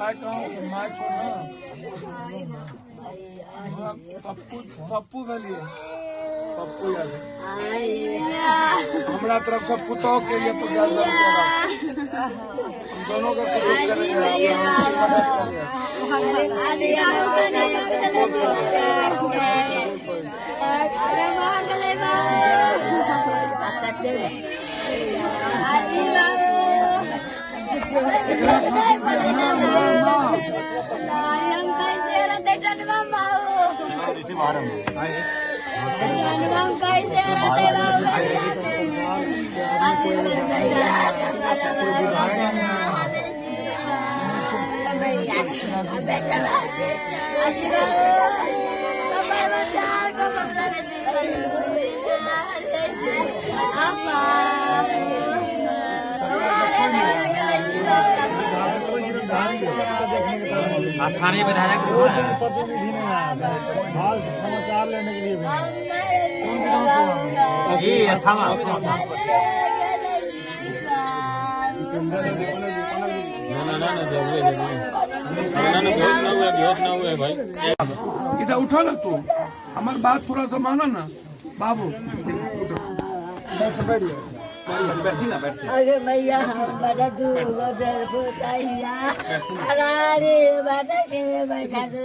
मैं कहूँ मैं पप्पू भलिए पप्पू याद हमारा तरफ से पुतौ के लिए 50,000 रुपया हम दोनों का कुछ करेंगे आप थाने पे विधायक प्रतिनिधि नहीं आया हाल समाचार लेने के लिए जी अस्थामा इधर उठा ना तू हमारी बात थोड़ा सा माना ना बाबू बैठी ना बैठी अरे भैया हमारा दूर बताइया अरे बेटा के बैठा दो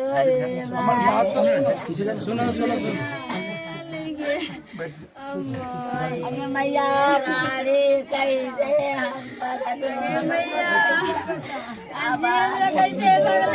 हमारी बात तो सुनो सुनो सुनो अरे मैया अरे कैसे हम बता दो मैया कैसे बगल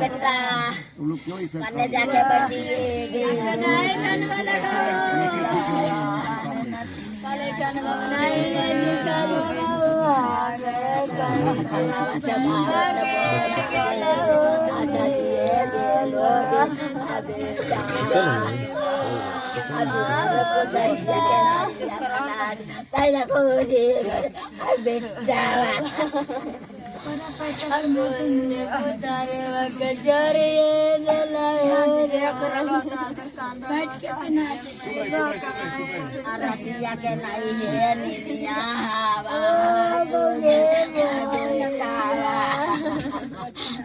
बेटा तुम लोग क्यों इसे कल जाके बचिएगे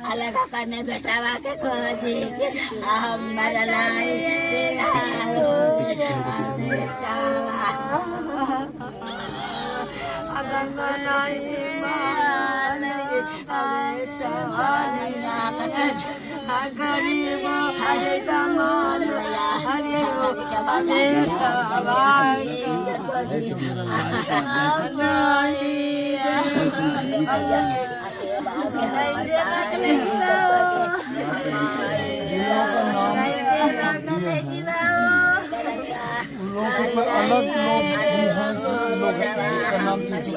अलग करने बेटावा के खोजी हमारा लाई गरीब अलग लोग भी हैं लोग जिसका नाम निर्दोष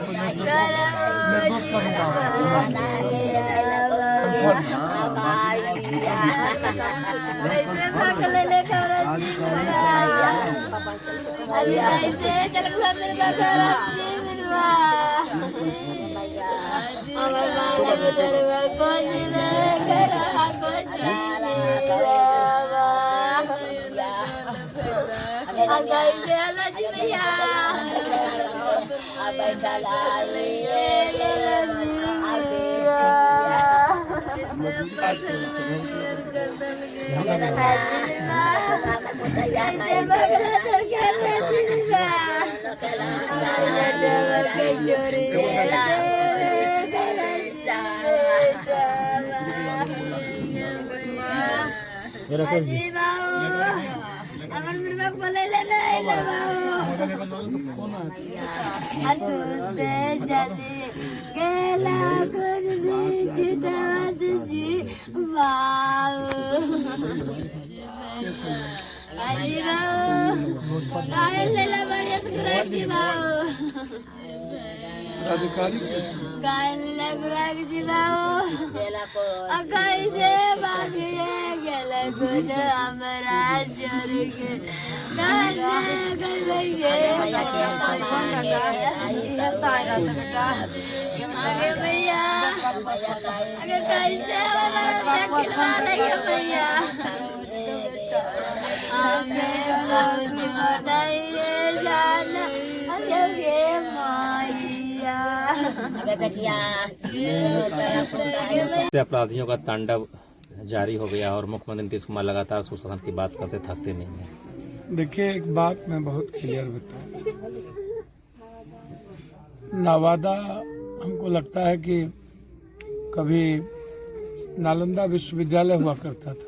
अधिकारी अपराधियों का तांडव जारी हो गया और मुख्यमंत्री नीतीश कुमार लगातार सुशासन की बात करते थकते नहीं है। देखिए, एक बात मैं बहुत क्लियर बताऊं, नवादा हमको लगता है कि कभी नालंदा विश्वविद्यालय हुआ करता था,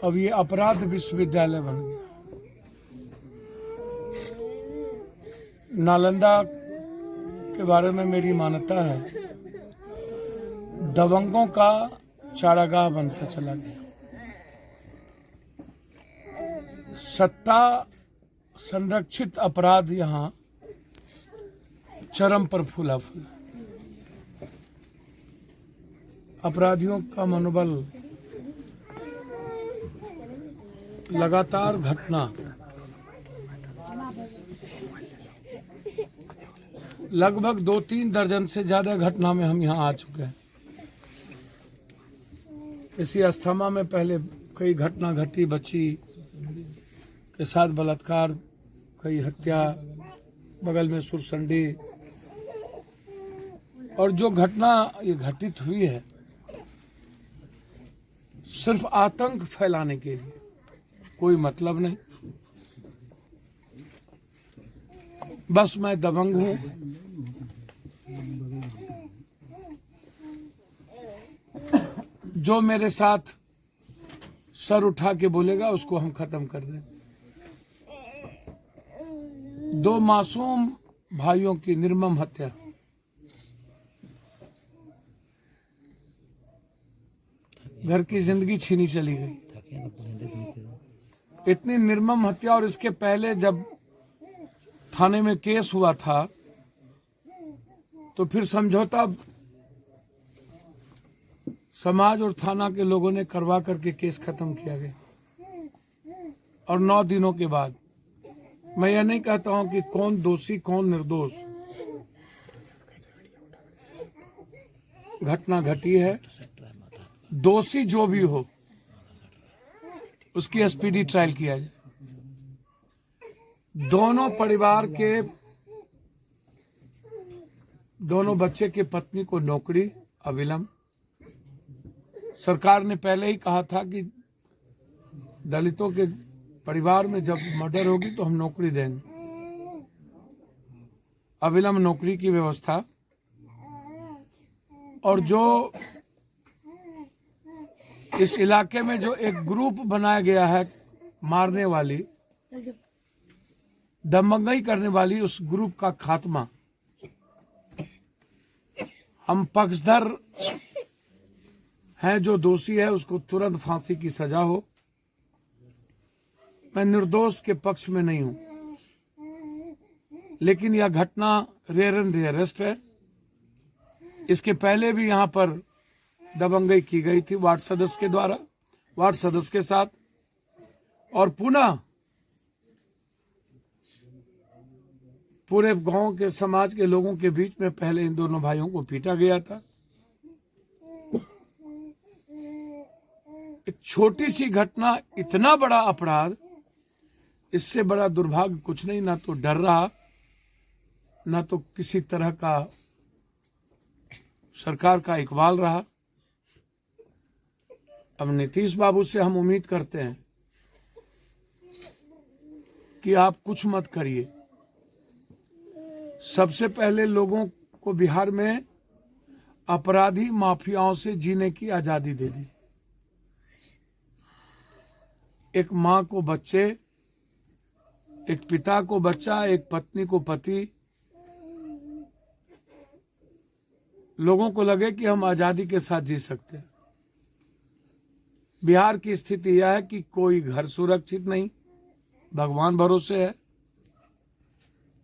अब ये अपराध विश्वविद्यालय बन गया। नालंदा के बारे में मेरी मान्यता है दबंगों का चारागाह बनता चला गया। सत्ता संरक्षित अपराध यहाँ चरम पर फूला फूला। अपराधियों का मनोबल लगातार घटना, लगभग 2-3 दर्जन से ज्यादा घटना में हम यहाँ आ चुके हैं। इसी अस्थमा में पहले कई घटना घटी, बच्ची के साथ बलात्कार, कई हत्या, बगल में सुरसंडी, और जो घटना ये घटित हुई है सिर्फ आतंक फैलाने के लिए, कोई मतलब नहीं। बस मैं दबंग हूं, जो मेरे साथ सर उठा के बोलेगा उसको हम खत्म कर दें। 2 मासूम भाइयों की निर्मम हत्या, घर की जिंदगी छीनी चली गई। इतनी निर्मम हत्या। और इसके पहले जब थाने में केस हुआ था तो फिर समझौता समाज और थाना के लोगों ने करवा करके केस खत्म किया गया। और 9 दिनों के बाद, मैं यह नहीं कहता हूं कि कौन दोषी कौन निर्दोष, घटना घटी है। दोषी जो भी हो उसकी स्पीडी ट्रायल किया जाए। दोनों परिवार के, दोनों बच्चे के पत्नी को नौकरी अविलंब। सरकार ने पहले ही कहा था कि दलितों के परिवार में जब मर्डर होगी तो हम नौकरी देंगे। अविलंब नौकरी की व्यवस्था। और जो इस इलाके में जो एक ग्रुप बनाया गया है मारने वाली, दमंगई करने वाली, उस ग्रुप का खात्मा। हम पक्षधर हैं, जो दोषी है उसको तुरंत फांसी की सजा हो। मैं निर्दोष के पक्ष में नहीं हूं, लेकिन यह घटना रेयर एंड रेयरेस्ट है। इसके पहले भी यहां पर दबंगई की गई थी वार्ड सदस्य के द्वारा, वार्ड सदस्य के साथ। और पुनः पूरे गांव के समाज के लोगों के बीच में पहले इन दोनों भाइयों को पीटा गया था। एक छोटी सी घटना, इतना बड़ा अपराध, इससे बड़ा दुर्भाग्य कुछ नहीं। ना तो डर रहा, ना तो किसी तरह का सरकार का इकबाल रहा। अब नीतीश बाबू से हम उम्मीद करते हैं कि आप कुछ मत करिए। सबसे पहले लोगों को बिहार में अपराधी माफियाओं से जीने की आजादी दे दी। एक मां को बच्चे, एक पिता को बच्चा, एक पत्नी को पति। लोगों को लगे कि हम आजादी के साथ जी सकते हैं। बिहार की स्थिति यह है कि कोई घर सुरक्षित नहीं, भगवान भरोसे है।